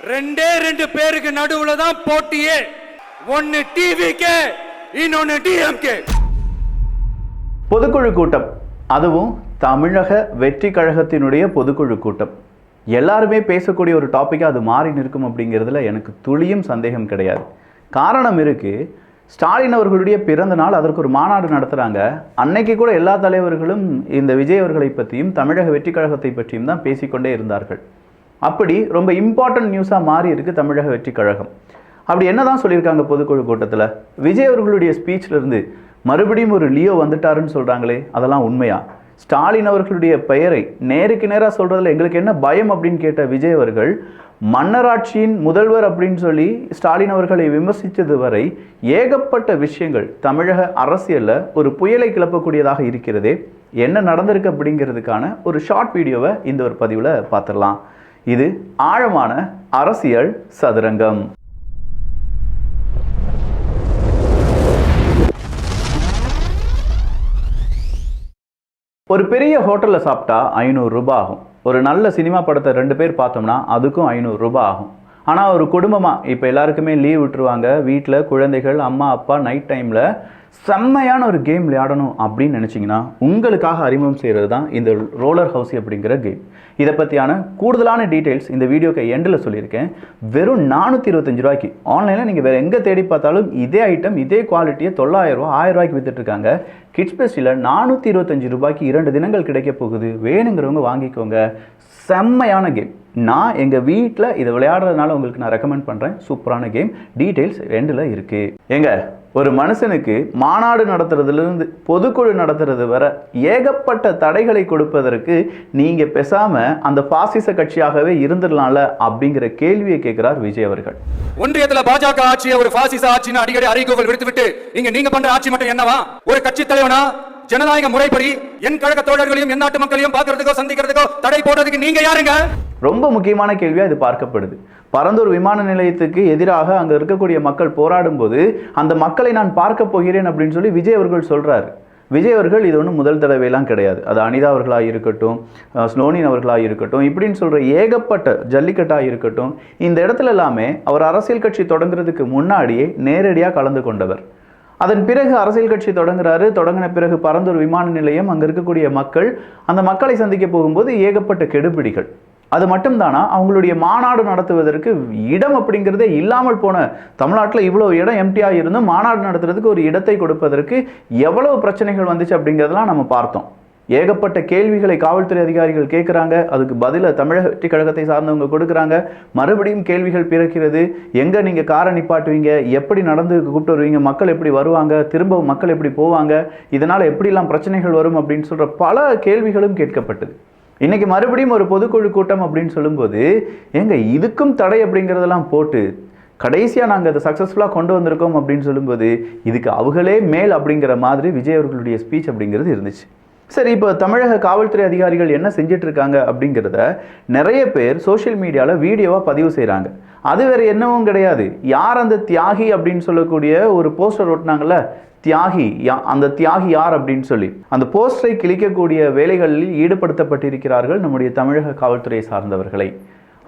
ரெண்டு பேருக்கு நடுவுல தான் போட்டியே. ஒன்னு டிவிகே, இன்னொன்னு டிஎம்கே. பொதுக்குழு கூட்டம், அதுவும் தமிழக வெற்றி கழகத்தினுடைய பொதுக்குழு கூட்டம். எல்லாருமே பேசக்கூடிய ஒரு டாப்பிக்காக அது மாறி நிற்கும் அப்படிங்கிறதுல எனக்கு துளியும் சந்தேகம் கிடையாது. காரணம் இருக்குது. ஸ்டாலின் அவர்களுடைய பிறந்த நாள், அதற்கு ஒரு மாநாடு நடத்துகிறாங்க. அன்னைக்கு கூட எல்லா தலைவர்களும் இந்த விஜய் அவர்களை பற்றியும் தமிழக வெற்றி கழகத்தை பற்றியும் தான் பேசிக்கொண்டே இருந்தார்கள். அப்படி ரொம்ப இம்பார்ட்டன்ட் நியூஸாக மாறி இருக்குது தமிழக வெற்றி கழகம். அப்படி என்ன தான் சொல்லியிருக்காங்க பொதுக்குழு கூட்டத்தில்? விஜய் அவர்களுடைய ஸ்பீச்சிலிருந்து மறுபடியும் ஒரு லியோ வந்துட்டாருன்னு சொல்கிறாங்களே, அதெல்லாம் உண்மையா? ஸ்டாலின் அவர்களுடைய பெயரை நேருக்கு நேராக சொல்கிறதுல எங்களுக்கு என்ன பயம் அப்படின்னு கேட்ட விஜய் அவர்கள், மன்னராட்சியின் முதல்வர் அப்படின்னு சொல்லி ஸ்டாலின் அவர்களை விமர்சித்தது வரை ஏகப்பட்ட விஷயங்கள் தமிழக அரசியலில் ஒரு புயலை கிளப்பக்கூடியதாக இருக்கிறதே. என்ன நடந்திருக்கு அப்படிங்கிறதுக்கான ஒரு ஷார்ட் வீடியோவை இந்த ஒரு பதிவில் பார்த்துடலாம். இது ஆழமான அரசியல் சதுரங்கம். ஒரு பெரிய ஹோட்டலில் சாப்பிட்டா 500 ரூபாய் ஆகும். ஒரு நல்ல சினிமா படத்தை 2 பேர் பார்த்தோம்னா அதுக்கும் 500 ரூபாய் ஆகும். ஆனால் ஒரு குடும்பமாக இப்போ எல்லாருக்குமே லீவ் விட்டுருவாங்க. வீட்டில் குழந்தைகள், அம்மா அப்பா நைட் டைமில் செம்மையான ஒரு கேம் விளையாடணும் அப்படின்னு நினச்சிங்கன்னா உங்களுக்காக அறிமுகம் செய்கிறது தான் இந்த ரோலர் ஹவுஸ் அப்படிங்கிற கேம். இதை பற்றியான கூடுதலான டீட்டெயில்ஸ் இந்த வீடியோக்கு எண்டில் சொல்லியிருக்கேன். வெறும் 425 ரூபாய்க்கு ஆன்லைனில் நீங்கள் வேறு எங்கே தேடி பார்த்தாலும் இதே ஐட்டம், இதே குவாலிட்டியை 900 ரூபா, 1000 ரூபாய்க்கு விற்றுட்ருக்காங்க. கிட்ஸ் பெஸ்ட்டில் 425 ரூபாய்க்கு 2 தினங்கள் கிடைக்க போகுது. வேணுங்கிறவங்க வாங்கிக்கோங்க. செம்மையான கேம். நான் எங்கள் வீட்டில் இதை விளையாடுறதுனால உங்களுக்கு நான் ரெக்கமெண்ட் பண்ணுறேன். சூப்பரான கேம். டீட்டெயில்ஸ் எண்டில் இருக்குது. ஒரு மனுஷனுக்கு மாநாடு நடத்துறதுலேருந்து பொதுக்குழு நடத்துறது வர ஏகப்பட்ட தடைகளை கொடுப்பதற்கு நீங்கள் பேசாமல் அந்த பாசிச கட்சியாகவே இருந்துடலாம்ல அப்படிங்கிற கேள்வியை கேட்கிறார் விஜய் அவர்கள். ஒன்றியத்தில் பாஜக ஆட்சியை ஒரு பாசிச ஆட்சின்னு அடிக்கடி அறிவிப்புகள் விடுத்துவிட்டு நீங்க பண்ற ஆட்சி மட்டும் என்னவா? ஒரு கட்சி தலைவனா ஜனநாயக முறைப்படி என் கழக தோழர்களையும் என் நாட்டு மக்களையும் பார்க்கறதுக்கோ சந்திக்கிறதுக்கோ தடை போடுறதுக்கு நீங்க யாருங்க? ரொம்ப முக்கியமான கேள்வியா இது பார்க்கப்படுது. பரந்தூர் விமான நிலையத்துக்கு எதிராக அங்கே இருக்கக்கூடிய மக்கள் போராடும் போது அந்த மக்களை நான் பார்க்க போகிறேன் அப்படின்னு சொல்லி விஜய் அவர்கள் சொல்றாரு. விஜய் அவர்கள் இது ஒன்றும் முதல் தடவையெல்லாம் கிடையாது. அது அனிதா அவர்களாக இருக்கட்டும், ஸ்னோனின் அவர்களாக இருக்கட்டும், இப்படின்னு சொல்கிற ஏகப்பட்ட ஜல்லிக்கட்டாக இருக்கட்டும், இந்த இடத்துல எல்லாமே அவர் அரசியல் கட்சி தொடங்குறதுக்கு முன்னாடியே நேரடியாக கலந்து கொண்டவர். அதன் பிறகு அரசியல் கட்சி தொடங்கின பிறகு பரந்தூர் விமான நிலையம், அங்கே இருக்கக்கூடிய மக்கள், அந்த மக்களை சந்திக்க போகும்போது ஏகப்பட்ட கெடுபிடிகள். அது மட்டும்தானா, அவங்களுடைய மாநாடு நடத்துவதற்கு இடம் அப்படிங்கிறதே இல்லாமல் போன தமிழ்நாட்டில் இவ்வளோ இடம் எம்டியாக இருந்தும் மாநாடு நடத்துறதுக்கு ஒரு இடத்தை கொடுப்பதற்கு எவ்வளவு பிரச்சனைகள் வந்துச்சு அப்படிங்கிறதெல்லாம் நம்ம பார்த்தோம். ஏகப்பட்ட கேள்விகளை காவல்துறை அதிகாரிகள் கேட்குறாங்க. அதுக்கு பதிலை தமிழக வெற்றி கழகத்தை சார்ந்தவங்க கொடுக்குறாங்க. மறுபடியும் கேள்விகள் பிறக்கிறது. எங்கே நீங்கள் காரை நிப்பாட்டுவீங்க? எப்படி நடந்து கூப்பிட்டு வருவீங்க? மக்கள் எப்படி வருவாங்க? திரும்ப மக்கள் எப்படி போவாங்க? இதனால் எப்படிலாம் பிரச்சனைகள் வரும் அப்படின்னு சொல்கிற பல கேள்விகளும் கேட்கப்பட்டது. இன்றைக்கி மறுபடியும் ஒரு பொதுக்குழு கூட்டம் அப்படின்னு சொல்லும்போது இதுக்கும் தடை அப்படிங்கிறதெல்லாம் போட்டு கடைசியாக நாங்கள் அதை சக்ஸஸ்ஃபுல்லாக கொண்டு வந்திருக்கோம் அப்படின்னு சொல்லும்போது இதுக்கு அவங்களே மேல் அப்படிங்கிற மாதிரி விஜய் அவர்களுடைய ஸ்பீச் அப்படிங்கிறது இருந்துச்சு. சரி, இப்போ தமிழக காவல்துறை அதிகாரிகள் என்ன செஞ்சிட்ருக்காங்க அப்படிங்கிறத நிறைய பேர் சோஷியல் மீடியாவில் வீடியோவாக பதிவு செய்கிறாங்க. அது வேறு என்னவும் கிடையாது. யார் அந்த தியாகி அப்படின்னு சொல்லக்கூடிய ஒரு போஸ்டர் ஓட்டினாங்கல்ல, தியாகி, அந்த தியாகி யார் அப்படின்னு சொல்லி அந்த போஸ்டரை கிழிக்கக்கூடிய வேலைகளில் ஈடுபடுத்தப்பட்டிருக்கிறார்கள் நம்முடைய தமிழக காவல்துறையை சார்ந்தவர்களை.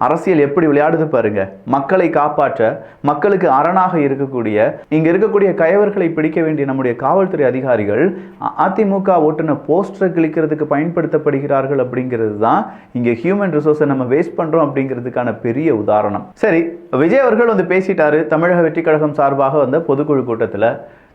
அரசியல் எப்படி விளையாடுது பாருங்க. மக்களை காப்பாற்ற, மக்களுக்கு அரணாக இருக்கக்கூடிய, இங்க இருக்கக்கூடிய கயவர்களை பிடிக்க வேண்டிய நம்முடைய காவல்துறை அதிகாரிகள் அதிமுக ஓட்டுன போஸ்டரை கிழிக்கிறதுக்கு பயன்படுத்தப்படுகிறார்கள் அப்படிங்கிறது தான் இங்க ஹியூமன் ரிசோர்ஸை நம்ம வேஸ்ட் பண்றோம் அப்படிங்கிறதுக்கான பெரிய உதாரணம். சரி, விஜய் அவர்கள் வந்து பேசிட்டாரு தமிழக வெற்றி கழகம் சார்பாக வந்த பொதுக்குழு கூட்டத்தில்.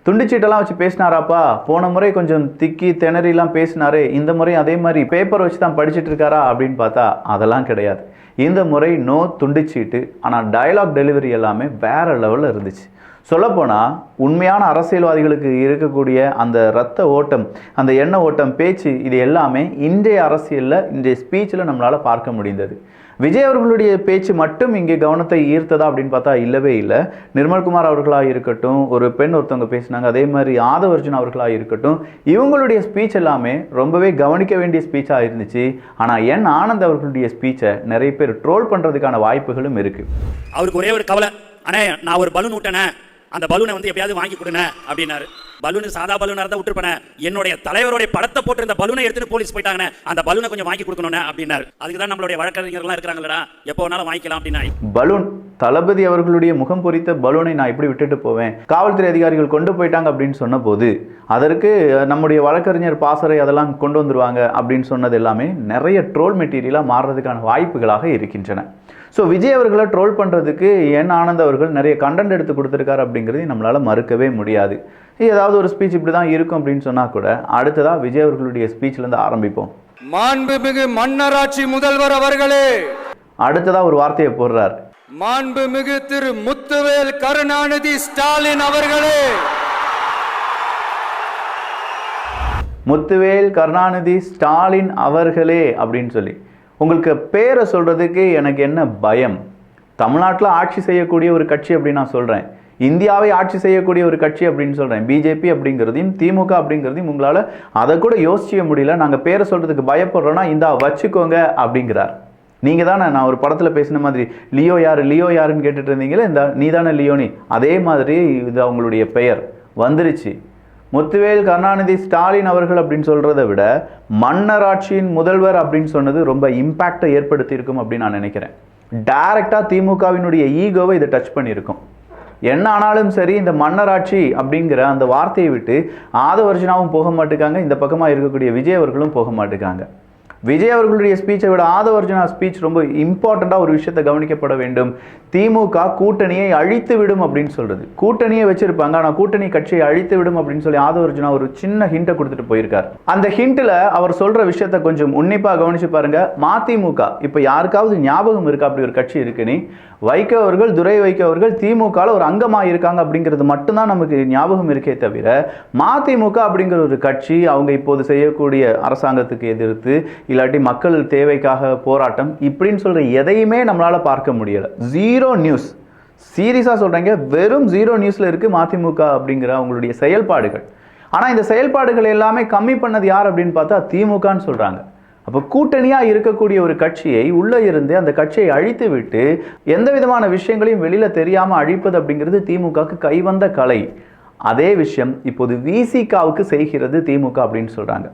துண்டுச்சீட்டெல்லாம் வச்சு பேசினாராப்பா? போன முறை கொஞ்சம் திக்கி திணறிலாம் பேசினாரு. இந்த முறை அதே மாதிரி பேப்பர் வச்சு தான் படிச்சுட்டு இருக்காரா அப்படின்னு பார்த்தா அதெல்லாம் கிடையாது. இந்த முறை நோ துண்டுச்சீட்டு. ஆனால் டயலாக் டெலிவரி எல்லாமே வேற லெவலில் இருந்துச்சு. சொல்லப்போனால் உண்மையான அரசியல்வாதிகளுக்கு இருக்கக்கூடிய அந்த இரத்த ஓட்டம், அந்த எண்ண ஓட்டம், பேச்சு, இது எல்லாமே இன்றைய அரசியலில், இன்றைய ஸ்பீச்சில் நம்மளால் பார்க்க முடிந்தது. விஜய் அவர்களுடைய பேச்சு மட்டும் இங்கே கவனத்தை ஈர்த்ததா அப்படின்னு பார்த்தா இல்லவே இல்லை. நிர்மல்குமார் அவர்களாக இருக்கட்டும், ஒரு பெண் ஒருத்தவங்க பேசினாங்க, அதே மாதிரி ஆதவர்ஜுன் அவர்களாக இருக்கட்டும், இவங்களுடைய ஸ்பீச் எல்லாமே ரொம்பவே கவனிக்க வேண்டிய ஸ்பீச்சாக இருந்துச்சு. ஆனால் என் ஆனந்த் அவர்களுடைய ஸ்பீச்சை நிறைய பேர் ட்ரோல் பண்ணுறதுக்கான வாய்ப்புகளும் இருக்குது. அவருக்கு ஒரே ஒரு கவலை, அண்ணே நான் ஒரு பலூன் விட்டேனே, அந்த பலூனை வந்து எப்படியாவது வாங்கி கொடுங்க அப்படின்னாரு. பலூனு சாதா பலூனா இருந்தா விட்டுருப்பேன், என்னுடைய தலைவருடைய படத்தை போட்டு இந்த பலூனை எடுத்துட்டு போலீஸ் போயிட்டாங்க, அந்த பலூனை கொஞ்சம் வாங்கி கொடுக்கணும் அப்படின்னாரு. அதுக்கு தான் நம்மளுடைய வழக்கறிஞர்கள்லாம் இருக்கிறாங்களா, எப்போ வேணாலும் வாங்கிக்கலாம் அப்படின்னா. பலூன், தளபதி அவர்களுடைய முகம் பொறித்த பலூனை நான் எப்படி விட்டுட்டு போவேன், காவல்துறை அதிகாரிகள் கொண்டு போயிட்டாங்க அப்படின்னு சொன்ன போது அதற்கு நம்முடைய வழக்கறிஞர் பாசறை அதெல்லாம் கொண்டு வந்துருவாங்க அப்படின்னு சொன்னது எல்லாமே நிறைய ட்ரோல் மெட்டீரியலாக மாறுறதுக்கான வாய்ப்புகளாக இருக்கின்றன. ஸோ விஜய் அவர்களை ட்ரோல் பண்ணுறதுக்கு என் ஆனந்த் அவர்கள் நிறைய கண்டென்ட் எடுத்து கொடுத்துருக்காரு அப்படிங்கிறது நம்மளால் மறுக்கவே முடியாது. ஏதாவது ஒரு ஸ்பீச் இப்படி தான் இருக்கும் அப்படின்னு சொன்னால் கூட அடுத்ததாக விஜய் அவர்களுடைய ஸ்பீச்லேருந்து ஆரம்பிப்போம். மாண்புமிகு மன்னராட்சி முதல்வர் அவர்களே, அடுத்ததாக ஒரு வார்த்தையை போடுறார், மாண்புமிகு திரு முத்துவேல் கருணாநிதி ஸ்டாலின் அவர்களே. முத்துவேல் கருணாநிதி ஸ்டாலின் அவர்களே அப்படின்னு சொல்லி உங்களுக்கு பேரை சொல்கிறதுக்கு எனக்கு என்ன பயம்? தமிழ்நாட்டில் ஆட்சி செய்யக்கூடிய ஒரு கட்சி அப்படின்னு நான் சொல்கிறேன், இந்தியாவை ஆட்சி செய்யக்கூடிய ஒரு கட்சி அப்படின்னு சொல்கிறேன். பிஜேபி அப்படிங்கிறதையும் திமுக அப்படிங்கிறதையும் உங்களால் அதை கூட யோசிக்க முடியல. நாங்கள் பேரை சொல்கிறதுக்கு பயப்படுறோன்னா இந்தா வச்சுக்கோங்க அப்படிங்கிறார். நீங்கள் தானே நான் ஒரு படத்தில் பேசின மாதிரி லியோ யார் லியோ யாருன்னு கேட்டுட்டு இருந்தீங்களே, இந்த நீ தானே லியோனி, அதே மாதிரி இது அவங்களுடைய பெயர் வந்துருச்சு. முத்துவேல் கருணாநிதி ஸ்டாலின் அவர்கள் அப்படின்னு சொல்கிறத விட மன்னராட்சியின் முதல்வர் அப்படின்னு சொன்னது ரொம்ப இம்பேக்டை ஏற்படுத்தி இருக்கும் அப்படின்னு நான் நினைக்கிறேன். டைரக்டாக திமுகவினுடைய ஈகோவை இதை டச் பண்ணியிருக்கும். என்ன ஆனாலும் சரி, இந்த மன்னராட்சி அப்படிங்கிற அந்த வார்த்தையை விட்டு ஆதவர்ஜனாவும் போக மாட்டேங்காங்க, இந்த பக்கமாக இருக்கக்கூடிய விஜய் அவர்களும் போக மாட்டேங்காங்க. விஜய் அவர்களுடைய ஸ்பீச்சை விட ஆதவர்ஜனா ஸ்பீச் ரொம்ப இம்பார்ட்டண்ட்டாக ஒரு விஷயத்தை கவனிக்கப்பட வேண்டும். திமுக கூட்டணியை அழித்து விடும் அப்படின்னு சொல்கிறது. கூட்டணியை வச்சிருப்பாங்க, ஆனால் கூட்டணி கட்சியை அழித்து விடும் அப்படின்னு சொல்லி ஆதவர்ஜனா ஒரு சின்ன ஹிண்ட்டை கொடுத்துட்டு போயிருக்கார். அந்த ஹிண்ட்டில் அவர் சொல்கிற விஷயத்தை கொஞ்சம் உன்னிப்பாக கவனிச்சு பாருங்க. மதிமுக இப்போ யாருக்காவது ஞாபகம் இருக்கா அப்படி ஒரு கட்சி இருக்குன்னு? வைகோ அவர்கள், துரை வைகோ அவர்கள் திமுகவில் ஒரு அங்கமாக இருக்காங்க அப்படிங்கிறது மட்டும்தான் நமக்கு ஞாபகம் இருக்கே தவிர மதிமுக அப்படிங்கிற ஒரு கட்சி அவங்க இப்போது செய்யக்கூடிய அரசாங்கத்துக்கு எதிர்த்து இல்லாட்டி மக்கள் தேவைக்காக போராட்டம் இப்படின்னு சொல்கிற எதையுமே நம்மளால் பார்க்க முடியலை. ஜீரோ நியூஸ், சீரியஸாக சொல்கிறேங்க, வெறும் ஜீரோ நியூஸில் இருக்குது மதிமுக அப்படிங்கிற அவங்களுடைய செயல்பாடுகள். ஆனால் இந்த செயல்பாடுகள் எல்லாமே கம்மி பண்ணது யார் அப்படின்னு பார்த்தா திமுகன்னு சொல்கிறாங்க. அப்போ கூட்டணியாக இருக்கக்கூடிய ஒரு கட்சியை உள்ளே இருந்து அந்த கட்சியை அழித்து விட்டு எந்த விதமான விஷயங்களையும் வெளியில் தெரியாமல் அழிப்பது அப்படிங்கிறது திமுகவுக்கு கைவந்த கலை. அதே விஷயம் இப்போது விசிகாவுக்கு செய்கிறது திமுக அப்படின்னு சொல்கிறாங்க.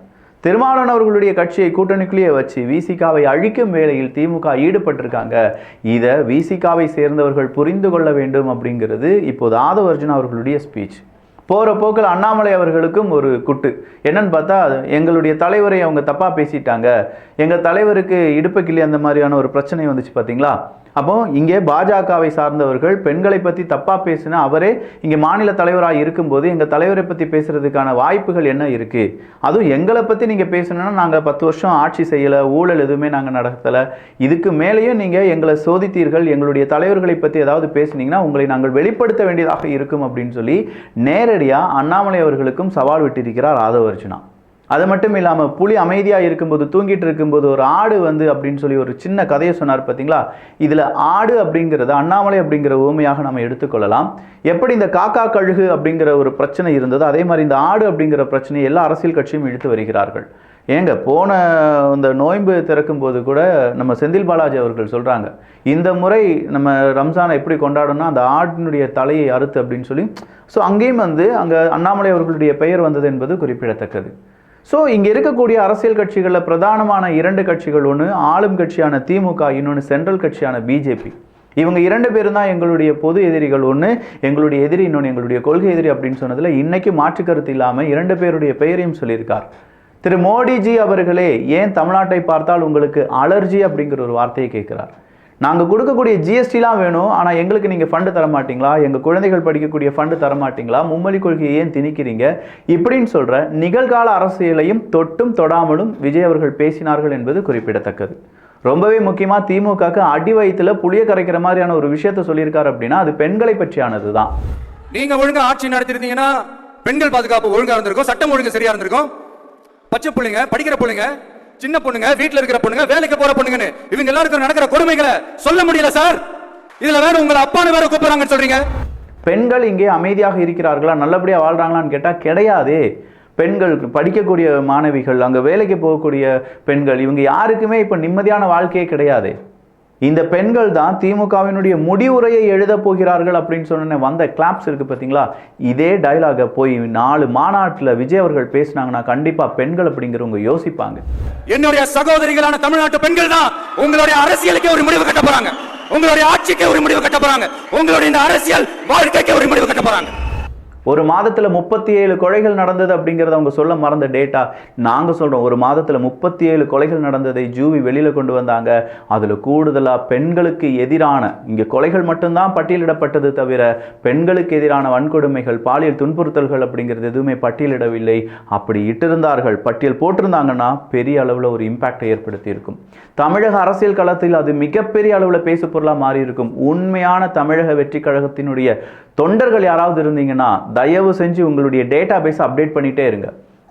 திருமாவளவன் அவர்களுடைய கட்சியை கூட்டணிக்குள்ளேயே வச்சு விசிகாவை அழிக்கும் வேளையில் திமுக ஈடுபட்டிருக்காங்க. இதை விசிகாவை சேர்ந்தவர்கள் புரிந்து கொள்ள வேண்டும் அப்படிங்கிறது இப்போது ஆதவர்ஜுனா அவர்களுடைய ஸ்பீச். போகிற போக்கில் அண்ணாமலை அவர்களுக்கும் ஒரு குட்டு என்னன்னு பார்த்தா, எங்களுடைய தலைவரை அவங்க தப்பாக பேசிட்டாங்க, எங்கள் தலைவருக்கு இடுப்புக்கிளி அந்த மாதிரியான ஒரு பிரச்சனை வந்துச்சு பார்த்தீங்களா. அப்போ இங்கே பாஜகவை சார்ந்தவர்கள் பெண்களை பற்றி தப்பாக பேசினா அவரே இங்கே மாநில தலைவராக இருக்கும்போது எங்கள் தலைவரை பற்றி பேசுகிறதுக்கான வாய்ப்புகள் என்ன இருக்குது? அதுவும் எங்களை பற்றி நீங்கள் பேசணுன்னா நாங்கள் 10 வருஷம் ஆட்சி செய்யலை, ஊழல் எதுவுமே நாங்கள் நடத்தலை, இதுக்கு மேலேயும் நீங்கள் எங்களை சோதித்தீர்கள், எங்களுடைய தலைவர்களை பற்றி ஏதாவது பேசுனீங்கன்னா உங்களை நாங்கள் வெளிப்படுத்த வேண்டியதாக இருக்கும் அப்படின்னு சொல்லி நேரடியாக அண்ணாமலை அவர்களுக்கும் சவால் விட்டிருக்கிறார் ஆதவர்ஜுனா. அது மட்டும் இல்லாமல் புலி அமைதியாக இருக்கும்போது தூங்கிட்டு இருக்கும்போது ஒரு ஆடு வந்து அப்படின்னு சொல்லி ஒரு சின்ன கதையை சொன்னார் பார்த்தீங்களா. இதில் ஆடு அப்படிங்கிறத அண்ணாமலை அப்படிங்கிற ஊமையாக நம்ம எடுத்துக்கொள்ளலாம். எப்படி இந்த காக்கா கழுகு அப்படிங்கிற ஒரு பிரச்சனை இருந்ததோ அதே மாதிரி இந்த ஆடு அப்படிங்கிற பிரச்சனையை எல்லா அரசியல் கட்சியும் இழுத்து வருகிறார்கள். ஏங்க போன இந்த நோன்பு திறக்கும் போது கூட நம்ம செந்தில் பாலாஜி அவர்கள் சொல்கிறாங்க, இந்த முறை நம்ம ரம்ஜானை எப்படி கொண்டாடணும்னா அந்த ஆட்டினுடைய தலையை அறுத்து அப்படின்னு சொல்லி. ஸோ அங்கேயும் வந்து அங்கே அண்ணாமலை அவர்களுடைய பெயர் வந்தது என்பது குறிப்பிடத்தக்கது. ஸோ இங்கே இருக்கக்கூடிய அரசியல் கட்சிகளில் பிரதானமான 2 கட்சிகள், ஒன்று ஆளும் கட்சியான திமுக, இன்னொன்று சென்ட்ரல் கட்சியான பிஜேபி. இவங்க 2 பேரும் தான் எங்களுடைய பொது எதிரிகள். ஒன்று எங்களுடைய எதிரி, இன்னொன்று எங்களுடைய கொள்கை எதிரி அப்படின்னு சொன்னதில் இன்னைக்கு மாற்று கருத்து இல்லாமல் 2 பேருடைய பெயரையும் சொல்லியிருக்கார். திரு மோடிஜி அவர்களே, ஏன் தமிழ்நாட்டை பார்த்தால் உங்களுக்கு அலர்ஜி அப்படிங்கிற ஒரு வார்த்தையை கேட்குறார். நாங்கள் கொடுக்கக்கூடிய ஜிஎஸ்டிலாம் வேணும், ஆனால் எங்களுக்கு நீங்கள் ஃபண்டு தர மாட்டீங்களா, எங்கள் குழந்தைகள் படிக்கக்கூடிய ஃபண்டு தர மாட்டீங்களா, மும்மொழி கொள்கையை ஏன் திணிக்கிறீங்க இப்படின்னு சொல்கிற நிகழ்கால அரசியலையும் தொட்டும் தொடாமலும் விஜய் அவர்கள் பேசினார்கள் என்பது குறிப்பிடத்தக்கது. ரொம்பவே முக்கியமாக திமுகக்கு அடி வயிற்றுல புளிய கரைக்கிற மாதிரியான ஒரு விஷயத்த சொல்லியிருக்காரு அப்படின்னா அது பெண்களை பற்றியானது தான். நீங்கள் ஒழுங்காக ஆட்சி நடத்திருந்தீங்கன்னா பெண்கள் பாதுகாப்பு ஒழுங்காக இருந்திருக்கும், சட்டம் ஒழுங்கு சரியாக இருந்திருக்கும். பச்சை பிள்ளைங்க, படிக்கிற பிள்ளைங்க, சின்ன பொண்ணுங்க, வீட்டுல இருக்கிற பொண்ணுங்க, வேலைக்கு போற பொண்ணுங்கன்னு இவங்க எல்லாருக்கும் நடக்கிற கொடுமைகளை சொல்ல முடியல சார். இதுல வேற உங்களை அப்பான்னு வேற கூப்பிடுறாங்கன்னு சொல்றீங்க. பெண்கள் இங்கே அமைதியாக இருக்கிறார்களா, நல்லபடியா வாழ்றாங்களான்னு கேட்டா கிடையாது. பெண்கள், படிக்கக்கூடிய மாணவிகள், அங்க வேலைக்கு போகக்கூடிய பெண்கள், இவங்க யாருக்குமே இப்ப நிம்மதியான வாழ்க்கையே கிடையாது. இந்த பெண்கள் தான் திமுகவினுடைய முடிவுரையை எழுத போகிறார்கள் அப்படின்னு சொன்ன வந்த கிளாப்ஸ் இருக்கு பார்த்தீங்களா, இதே டைலாக போய் 4 மாநாட்டில் விஜய் அவர்கள் பேசினாங்கன்னா கண்டிப்பா பெண்கள் அப்படிங்கிறவங்க யோசிப்பாங்க. என்னுடைய சகோதரிகளான தமிழ்நாட்டு பெண்கள் தான் உங்களுடைய அரசியலுக்கு ஒரு முடிவு கட்ட போறாங்க, உங்களுடைய ஆட்சிக்கு ஒரு முடிவு கட்ட போறாங்க, உங்களுடைய இந்த அரசியல் வாழ்க்கைக்கு ஒரு முடிவு கட்ட போறாங்க. ஒரு மாதத்தில் 37 கொலைகள் நடந்தது அப்படிங்கிறத அவங்க சொல்ல மறந்த டேட்டா நாங்கள் சொல்கிறோம். ஒரு மாதத்தில் 37 கொலைகள் நடந்ததை ஜூவி வெளியில் கொண்டு வந்தாங்க. அதில் கூடுதலாக பெண்களுக்கு எதிரான, இங்கே கொலைகள் மட்டும்தான் பட்டியலிடப்பட்டது தவிர பெண்களுக்கு எதிரான வன்கொடுமைகள், பாலியல் துன்புறுத்தல்கள் அப்படிங்கிறது எதுவுமே பட்டியலிடவில்லை. அப்படி இட்டிருந்தார்கள், பட்டியல் போட்டிருந்தாங்கன்னா பெரிய அளவில் ஒரு இம்பாக்டை ஏற்படுத்தி இருக்கும். தமிழக அரசியல் களத்தில் அது மிகப்பெரிய அளவில் பேசு பொருளாக மாறி இருக்கும். உண்மையான தமிழக வெற்றி கழகத்தினுடைய தொண்டர்கள் யாராவது இருந்தீங்கன்னா தயவு செஞ்சு உங்களுடைய டேட்டா பேஸை அப்டேட் பண்ணிட்டே இருங்க.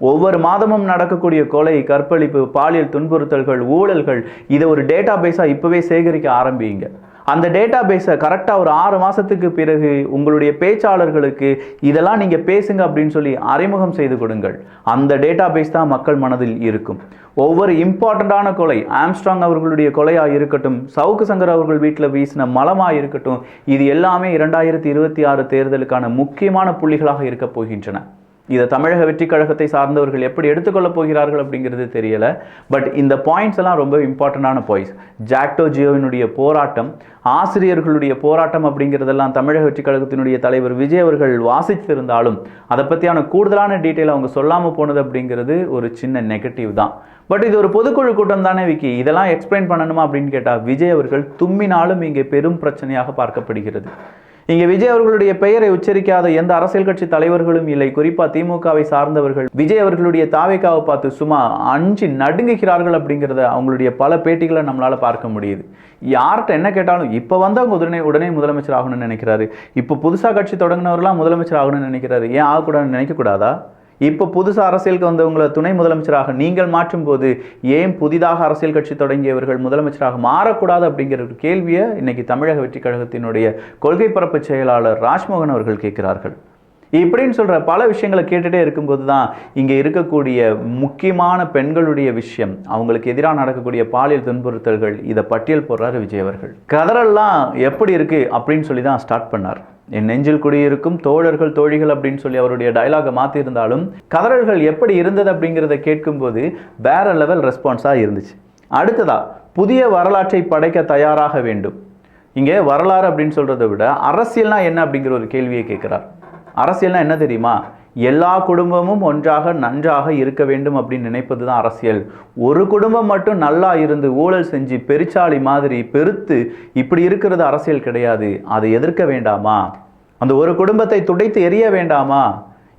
ஒவ்வொரு மாதமும் நடக்கக்கூடிய கொலை, கற்பழிப்பு, பாலியல் துன்புறுத்தல்கள், ஊழல்கள், இதை ஒரு டேட்டா பேஸாக இப்போவே சேகரிக்க ஆரம்பிங்க. அந்த டேட்டா பேஸை கரெக்டாக ஒரு 6 மாதத்துக்கு பிறகு உங்களுடைய பேச்சாளர்களுக்கு இதெல்லாம் நீங்கள் பேசுங்க அப்படின்னு சொல்லி அறிமுகம் செய்து கொடுங்கள். அந்த டேட்டா பேஸ் தான் மக்கள் மனதில் இருக்கும். ஒவ்வொரு இம்பார்ட்டண்ட்டான கொலை, ஆம்ஸ்ட்ராங் அவர்களுடைய கொலையாக இருக்கட்டும், சவுக்கு சங்கர் அவர்கள் வீட்டில் வீசின மலமாக இருக்கட்டும், இது எல்லாமே 2026 தேர்தலுக்கான முக்கியமான புள்ளிகளாக இருக்க போகின்றன. இதை தமிழக வெற்றி கழகத்தை சார்ந்தவர்கள் எப்படி எடுத்துக்கொள்ளப் போகிறார்கள் அப்படிங்கிறது தெரியல. பட் இந்த பாயிண்ட்ஸ் எல்லாம் ரொம்ப இம்பார்ட்டண்டான பாயிண்ட்ஸ். ஜாக்டோ ஜியோவினுடைய போராட்டம், ஆசிரியர்களுடைய போராட்டம் அப்படிங்கிறதெல்லாம் தமிழக வெற்றி கழகத்தினுடைய தலைவர் விஜய் அவர்கள் வாசித்திருந்தாலும் அதை பற்றியான கூடுதலான டீட்டெயில் அவங்க சொல்லாமல் போனது அப்படிங்கிறது ஒரு சின்ன நெகட்டிவ் தான். பட் இது ஒரு பொதுக்குழு கூட்டம் தானே விக்கி, இதெல்லாம் எக்ஸ்பிளைன் பண்ணணுமா அப்படின்னு கேட்டால் விஜய் அவர்கள் தும்மினாலும் இங்கே பெரும் பிரச்சனையாக பார்க்கப்படுகிறது. இங்கே விஜய் அவர்களுடைய பெயரை உச்சரிக்காத எந்த அரசியல் கட்சி தலைவர்களும் இல்லை. குறிப்பாக திமுகவை சார்ந்தவர்கள் விஜய் அவர்களுடைய தாவேக்காவை பார்த்து சும்மா அஞ்சு நடுங்குகிறார்கள் அப்படிங்கிறத அவங்களுடைய பல பேட்டிகளை நம்மளால பார்க்க முடியுது. யார்கிட்ட என்ன கேட்டாலும் இப்போ வந்தவங்க உடனே முதலமைச்சர் ஆகணும்னு நினைக்கிறாரு, இப்போ புதுசாக கட்சி தொடங்கினவர்களாம் முதலமைச்சர் ஆகணும்னு நினைக்கிறாரு. ஏன் ஆகக்கூடாதுன்னு நினைக்கக்கூடாதா? இப்போ புதுசாக அரசியலுக்கு வந்தவங்களை துணை முதலமைச்சராக நீங்கள் மாற்றும் போது ஏன் புதிதாக அரசியல் கட்சி தொடங்கியவர்கள் முதலமைச்சராக மாறக்கூடாது அப்படிங்கிற ஒரு கேள்வியை இன்னைக்கு தமிழக வெற்றி கழகத்தினுடைய கொள்கை பரப்பு செயலாளர் ராஜ்மோகன் அவர்கள் கேட்கிறார்கள். இப்படின்னு சொல்கிற பல விஷயங்களை கேட்டுகிட்டே இருக்கும்போது தான் இங்கே இருக்கக்கூடிய முக்கியமான பெண்களுடைய விஷயம், அவங்களுக்கு எதிராக நடக்கக்கூடிய பாலியல் துன்புறுத்தல்கள், இதை பட்டியல் போடுறாரு விஜய் அவர்கள். கதறெல்லாம் எப்படி இருக்குது அப்படின்னு சொல்லி தான் ஸ்டார்ட் பண்ணார். என் நெஞ்சில் குடியிருக்கும் தோழர்கள் தோழிகள் அப்படின்னு சொல்லி அவருடைய டைலாகை மாற்றியிருந்தாலும் கதறல்கள் எப்படி இருந்தது அப்படிங்கிறத கேட்கும்போது வேற லெவல் ரெஸ்பான்ஸாக இருந்துச்சு. அடுத்ததா புதிய வரலாற்றை படைக்க தயாராக வேண்டும். இங்கே வரலாறு அப்படின்னு சொல்கிறத விட அரசியல்னா என்ன அப்படிங்கிற ஒரு கேள்வியை கேட்குறார். அரசியல்னா என்ன தெரியுமா? எல்லா குடும்பமும் ஒன்றாக நன்றாக இருக்க வேண்டும் அப்படின்னு நினைப்பது தான் அரசியல். ஒரு குடும்பம் மட்டும் நல்லா இருந்து ஊழல் செஞ்சு பெருச்சாளி மாதிரி பெருத்து இப்படி இருக்கிறது அரசியல் கிடையாது. அதை எதிர்க்க வேண்டாமா? அந்த ஒரு குடும்பத்தை துடைத்து எரிய வேண்டாமா?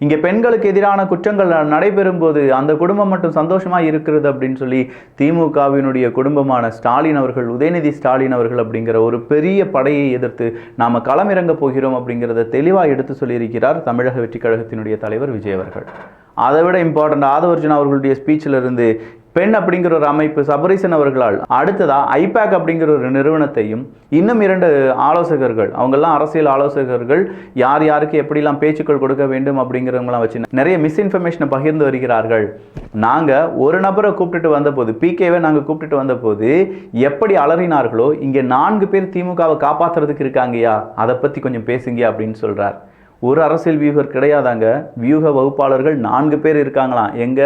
இங்கே பெண்களுக்கு எதிரான குற்றங்கள் நடைபெறும் போது அந்த குடும்பம் மட்டும் சந்தோஷமாக இருக்கிறது அப்படின்னு சொல்லி திமுகவினுடைய குடும்பமான ஸ்டாலின் அவர்கள், உதயநிதி ஸ்டாலின் அவர்கள் அப்படிங்கிற ஒரு பெரிய படையை எதிர்த்து நாம் களமிறங்க போகிறோம் அப்படிங்கிறத தெளிவாக எடுத்து சொல்லியிருக்கிறார் தமிழக வெற்றி கழகத்தினுடைய தலைவர் விஜய் அவர்கள். அதை விட இம்பார்ட்டண்ட் ஆதவர்ஜுனா அவர்களுடைய ஸ்பீச்சில் இருந்து பெண் அப்படிங்கிற ஒரு அமைப்பு சபரீசன் அவர்களால், அடுத்ததா ஐபேக் அப்படிங்கிற ஒரு நிறுவனத்தையும் இன்னும் 2 ஆலோசகர்கள், அவங்கெல்லாம் அரசியல் ஆலோசகர்கள், யார் யாருக்கு எப்படிலாம் பேச்சுக்கள் கொடுக்க வேண்டும் அப்படிங்கிறவங்களாம் வச்சு நிறைய மிஸ்இன்ஃபர்மேஷனை பகிர்ந்து வருகிறார்கள். நாங்கள் ஒரு நபரை கூப்பிட்டுட்டு வந்தபோது, பிகேவை நாங்கள் கூப்பிட்டுட்டு வந்தபோது எப்படி அலறினார்களோ இங்கே 4 பேர் திமுகவை காப்பாற்றுறதுக்கு இருக்காங்கயா, அதை பற்றி கொஞ்சம் பேசுங்க அப்படின்னு சொல்கிறார். ஒரு அரசியல் வியூகர் கிடையாதாங்க, வியூக வகுப்பாளர்கள் 4 பேர் இருக்காங்களாம். எங்க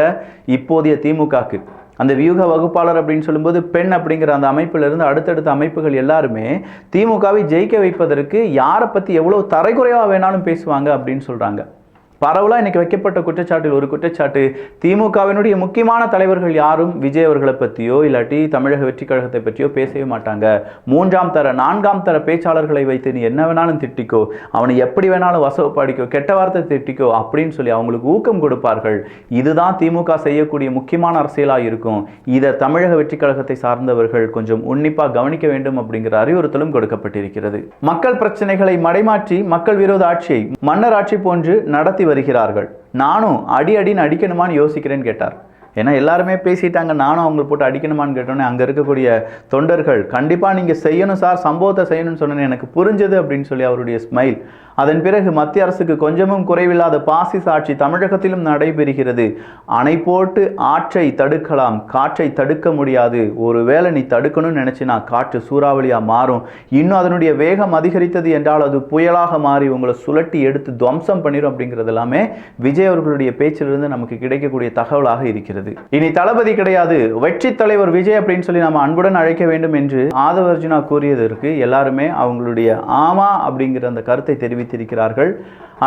இப்போதைய திமுகக்கு அந்த வியூக வகுப்பாளர் அப்படின்னு சொல்லும்போது பெண் அப்படிங்கிற அந்த அமைப்பிலிருந்து அடுத்தடுத்த அமைப்புகள் எல்லாருமே திமுகவை ஜெயிக்க வைப்பதற்கு யாரை பற்றி எவ்வளோ தரைக்குறையாக வேணாலும் பேசுவாங்க அப்படின்னு சொல்கிறாங்க. பரவலாக இன்னைக்கு வைக்கப்பட்ட குற்றச்சாட்டில் ஒரு குற்றச்சாட்டு, திமுகவினுடைய முக்கியமான தலைவர்கள் யாரும் விஜய் அவர்களை பற்றியோ இல்லாட்டி தமிழக வெற்றி கழகத்தை பற்றியோ பேசவே மாட்டாங்க. 3ஆம் தர 4ஆம் தர பேச்சாளர்களை வைத்து நீ என்ன வேணாலும் திட்டிக்கோ, அவனை எப்படி வேணாலும் வசப்பாடிக்கோ, கெட்ட வார்த்தை திட்டிக்கோ அப்படின்னு சொல்லி அவங்களுக்கு ஊக்கம் கொடுப்பார்கள். இதுதான் திமுக செய்யக்கூடிய முக்கியமான அரசியலாக இருக்கும். இதை தமிழக வெற்றி கழகத்தை சார்ந்தவர்கள் கொஞ்சம் உன்னிப்பாக கவனிக்க வேண்டும் அப்படிங்கிற அறிவுறுத்தலும் கொடுக்கப்பட்டிருக்கிறது. மக்கள் பிரச்சனைகளை மடைமாற்றி மக்கள் விரோத ஆட்சியை மன்னர் ஆட்சி போன்று நடத்தி வருகிறார்கள். நானும் அடின்னு அடிக்கணுமான்னு யோசிக்கிறேன்னு கேட்டார். ஏன்னா எல்லாருமே பேசிட்டாங்க, நானும் அவங்களை போட்டு அடிக்கணுமான்னு கேட்டோன்னே அங்கே இருக்கக்கூடிய தொண்டர்கள் கண்டிப்பாக நீங்கள் செய்யணும் சார், சம்பவத்தை செய்யணும்னு சொன்னேன்னு எனக்கு புரிஞ்சது அப்படின்னு சொல்லி அவருடைய ஸ்மைல், அதன் பிறகு மத்திய அரசுக்கு கொஞ்சமும் குறைவில்லாத பாசிச ஆட்சி தமிழகத்திலும் நடைபெறுகிறது. அணை போட்டு ஆற்றை தடுக்கலாம், காற்றை தடுக்க முடியாது. ஒருவேளை நீ தடுக்கணும்னு நினைச்சினா காற்று சூறாவளியா மாறும். இன்னும் அதனுடைய வேகம் அதிகரித்தது என்றால் அது புயலாக மாறி உங்களை சுழட்டி எடுத்து துவம்சம் பண்ணிடும் அப்படிங்கிறது எல்லாமே விஜய் அவர்களுடைய பேச்சிலிருந்து நமக்கு கிடைக்கக்கூடிய தகவலாக இருக்கிறது. இனி தளபதி கிடையாது, வெற்றி தலைவர் விஜய் அப்படின்னு சொல்லி நம்ம அன்புடன் அழைக்க வேண்டும் என்று ஆதவ அர்ஜுனா கூறியதற்கு எல்லாருமே அவங்களுடைய ஆமா அப்படிங்கிற அந்த கருத்தை தெரிவித்திருக்கிறார்கள்.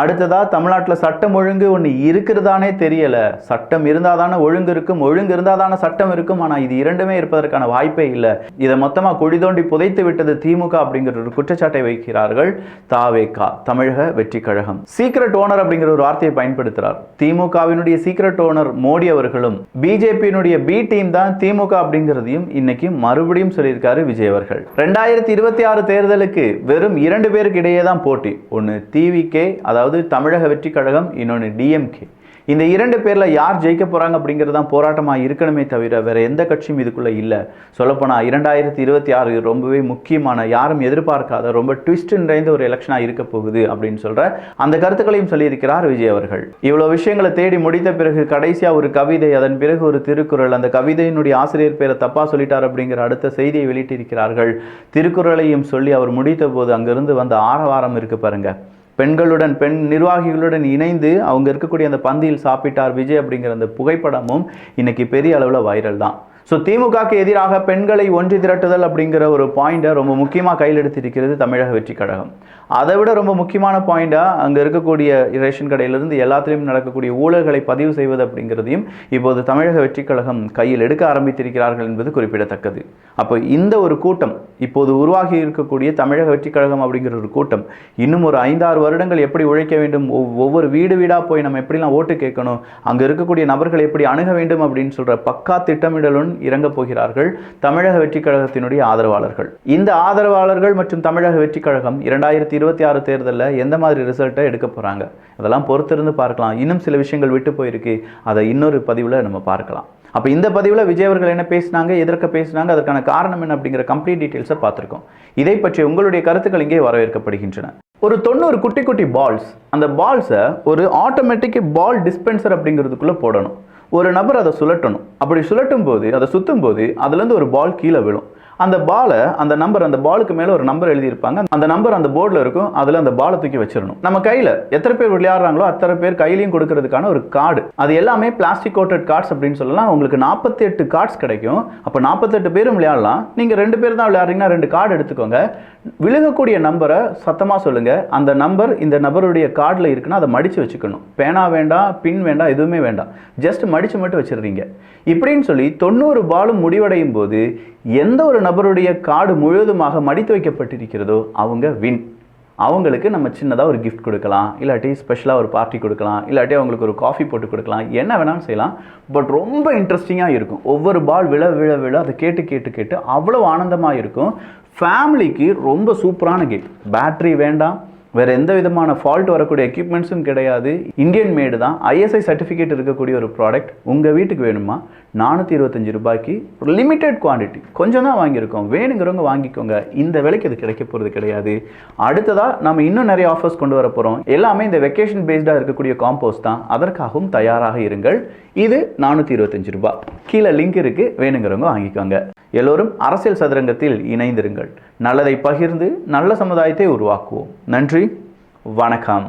அடுத்ததா தமிழ்நாட்டில் சட்டம் ஒழுங்கு ஒன்று இருக்கிறதானே தெரியல. சட்டம் இருந்தாதான ஒழுங்கு இருக்கும், ஒழுங்கு இருந்தாதான சட்டம் இருக்கும். ஆனால் இது இரண்டுமே இருப்பதற்கான வாய்ப்பே இல்லை. இதை மொத்தமாக குழி தோண்டி புதைத்து விட்டது திமுக அப்படிங்கிற ஒரு குற்றச்சாட்டை வைக்கிறார்கள் தாவேகா, தமிழக வெற்றி கழகம். சீக்ரெட் ஓனர் அப்படிங்கிற ஒரு வார்த்தையை பயன்படுத்துகிறார். திமுகவினுடைய சீக்ரெட் ஓனர் மோடி அவர்களும் பிஜேபியினுடைய பி டீம் தான் திமுக அப்படிங்கிறதையும் இன்னைக்கு மறுபடியும் சொல்லியிருக்காரு விஜய் அவர்கள். 2026 தேர்தலுக்கு வெறும் 2 பேருக்கு இடையே தான் போட்டி. ஒன்று டிவிகே, அதாவது தமிழக வெற்றி கழகம், இன்னொன்று டிஎம்கே. இந்த 2 பேர்ல யார் ஜெயிக்க போறாங்க அப்படிங்கிறது தான் போராட்டமா இருக்கணுமே தவிர வேற எந்த கட்சியும் இதுக்குள்ள இல்லை. சொல்லப்போனா 2026 ரொம்பவே முக்கியமான, யாரும் எதிர்பார்க்காத, ரொம்ப ட்விஸ்ட் நிறைந்த ஒரு எலெக்ஷனா இருக்க போகுது அப்படின்னு சொல்ற அந்த கருத்துக்களையும் சொல்லியிருக்கிறார் விஜய் அவர்கள். இவ்வளவு விஷயங்களை தேடி முடித்த பிறகு கடைசியா ஒரு கவிதை, அதன் பிறகு ஒரு திருக்குறள். அந்த கவிதையினுடைய ஆசிரியர் பேரை தப்பா சொல்லிட்டார் அப்படிங்கிற அடுத்த செய்தியை வெளியிட்டிருக்கிறார்கள். திருக்குறளையும் சொல்லி அவர் முடித்த போது அங்கிருந்து வந்த ஆரவாரம் இருக்கு பாருங்க. பெண்களுடன், பெண் நிர்வாகிகளுடன் இணைந்து அவங்க இருக்கக்கூடிய அந்த பந்தியில் சாப்பிட்டார் விஜய் அப்படிங்கிற அந்த புகைப்படமும் இன்னைக்கு பெரிய அளவில் வைரல் தான். ஸோ திமுகக்கு எதிராக பெண்களை ஒன்றி திரட்டுதல் அப்படிங்கிற ஒரு பாயிண்டை ரொம்ப முக்கியமாக கையில் எடுத்திருக்கிறது தமிழக வெற்றி கழகம். அதை விட ரொம்ப முக்கியமான பாயிண்டாக அங்கே இருக்கக்கூடிய ரேஷன் கடையிலிருந்து எல்லாத்திலையும் நடக்கக்கூடிய ஊழல்களை பதிவு செய்வது அப்படிங்கிறதையும் இப்போது தமிழக வெற்றி கழகம் கையில் எடுக்க ஆரம்பித்திருக்கிறார்கள் என்பது குறிப்பிடத்தக்கது. அப்போ இந்த ஒரு கூட்டம், இப்போது உருவாகி இருக்கக்கூடிய தமிழக வெற்றி கழகம் அப்படிங்கிற ஒரு கூட்டம் இன்னும் ஒரு 5-6 வருடங்கள் எப்படி உழைக்க வேண்டும், ஒவ்வொரு வீடு வீடாக போய் நம்ம எப்படிலாம் ஓட்டு கேட்கணும், அங்கே இருக்கக்கூடிய நபர்கள் எப்படி அணுக வேண்டும் அப்படின்னு சொல்கிற பக்கா திட்டமிடலுடன் இறங்க போகிறார்கள் தமிழக வெற்றி கழகத்தினுடைய ஆதரவாளர்கள். இந்த ஆதரவாளர்கள் மற்றும் தமிழக வெற்றி கழகம் 2026 தேர்தலில் எந்த மாதிரி ரிசல்ட்டை எடுக்க போறாங்க அதெல்லாம் பொறுத்திருந்து பார்க்கலாம். இன்னும் சில விஷயங்கள் விட்டு போயிருக்கு, அதை இன்னொரு பதிவில் நம்ம பார்க்கலாம். அப்போ இந்த பதிவில் விஜய் அவர்கள் என்ன பேசினாங்க, எதற்கு பேசினாங்க, அதற்கான காரணம் என்ன அப்படிங்கிற கம்ப்ளீட் டீட்டெயில்ஸை பார்த்துருக்கோம். இதை பற்றி உங்களுடைய கருத்துக்கள் இங்கே வரவேற்கப்படுகின்றன. ஒரு 90 குட்டி குட்டி பால்ஸ், அந்த பால்ஸை ஒரு ஆட்டோமேட்டிக் பால் டிஸ்பென்சர் அப்படிங்கிறதுக்குள்ளே போடணும். ஒரு நபர் அதை சுழட்டணும். அப்படி சுழட்டும் போது, அதை சுற்றும் போது அதுலேருந்து ஒரு பால் கீழே விழும். அந்த பாலை, அந்த நம்பர், அந்த பாலுக்கு மேலே ஒரு நம்பர் எழுதியிருப்பாங்க. அந்த நம்பர் அந்த போர்டில் இருக்கும். அதில் அந்த பாலை தூக்கி வச்சிடணும். நம்ம கையில் எத்தனை பேர் விளையாடுறாங்களோ அத்தனை பேர் கையிலையும் கொடுக்கறதுக்கான ஒரு கார்டு. அது எல்லாமே பிளாஸ்டிக் கோட்டட் கார்ட்ஸ் அப்படின்னு சொல்லலாம். உங்களுக்கு 48 கார்ட்ஸ் கிடைக்கும். அப்போ 48 பேரும் விளையாடலாம். நீங்கள் 2 பேர் தான் விளையாடுறீங்கன்னா 2 கார்டு எடுத்துக்கோங்க. விழுகக்கூடிய நம்பரை சத்தமாக சொல்லுங்க. அந்த நம்பர் இந்த நபருடைய கார்டில் இருக்குன்னா அதை மடித்து வச்சுக்கணும். பேனா வேண்டாம், பின் வேண்டாம், எதுவுமே வேண்டாம். ஜஸ்ட் மடித்து மட்டும் வச்சிடுறீங்க. இப்படின்னு சொல்லி 90 பாலும் முடிவடையும் போது எந்த ஒரு நபருடைய கார்டு முழுவதுமாக மடித்து வைக்கப்பட்டிருக்கிறதோ அவங்க வின். அவங்களுக்கு நம்ம சின்னதாக ஒரு கிஃப்ட் கொடுக்கலாம், இல்லாட்டி ஸ்பெஷலாக ஒரு பார்ட்டி கொடுக்கலாம், இல்லாட்டி அவங்களுக்கு ஒரு காஃபி போட்டு கொடுக்கலாம், என்ன வேணாலும் செய்யலாம். பட் ரொம்ப இன்ட்ரெஸ்டிங்காக இருக்கும். ஒவ்வொரு பால் விழ விழ விழ அதை கேட்டு கேட்டு கேட்டு அவ்வளோ ஆனந்தமாக இருக்கும். ஃபேமிலிக்கு ரொம்ப சூப்பரான கேம். பேட்டரி வேண்டாம், வேறு எந்த விதமான ஃபால்ட் வரக்கூடிய எக்யூப்மெண்ட்ஸும் கிடையாது. இந்தியன் மேடு தான், ஐஎஸ்ஐ சர்டிஃபிகேட் இருக்கக்கூடிய ஒரு ப்ராடக்ட். உங்கள் வீட்டுக்கு வேணுமா 425 ரூபாய்க்கு ஒரு லிமிட்டெட் குவான்டிட்டி, கொஞ்சம் தான் வாங்கியிருக்கோம், வேணுங்கிறவங்க வாங்கிக்கோங்க. இந்த விலைக்கு அது கிடைக்க போகிறது கிடையாது. அடுத்ததாக நம்ம இன்னும் நிறைய ஆஃபர்ஸ் கொண்டு வர போகிறோம். எல்லாமே இந்த வெக்கேஷன் பேஸ்டாக இருக்கக்கூடிய காம்போஸ் தான். அதற்காகவும் தயாராக இருங்கள். இது 425 ரூபாய். கீழே லிங்க் இருக்குது, வேணுங்கிறவங்க வாங்கிக்கோங்க. எல்லோரும் அரசியல் சதுரங்கத்தில் இணைந்திருங்கள். நல்லதை பகிர்ந்து நல்ல சமுதாயத்தை உருவாக்குவோம். நன்றி, வணக்கம்.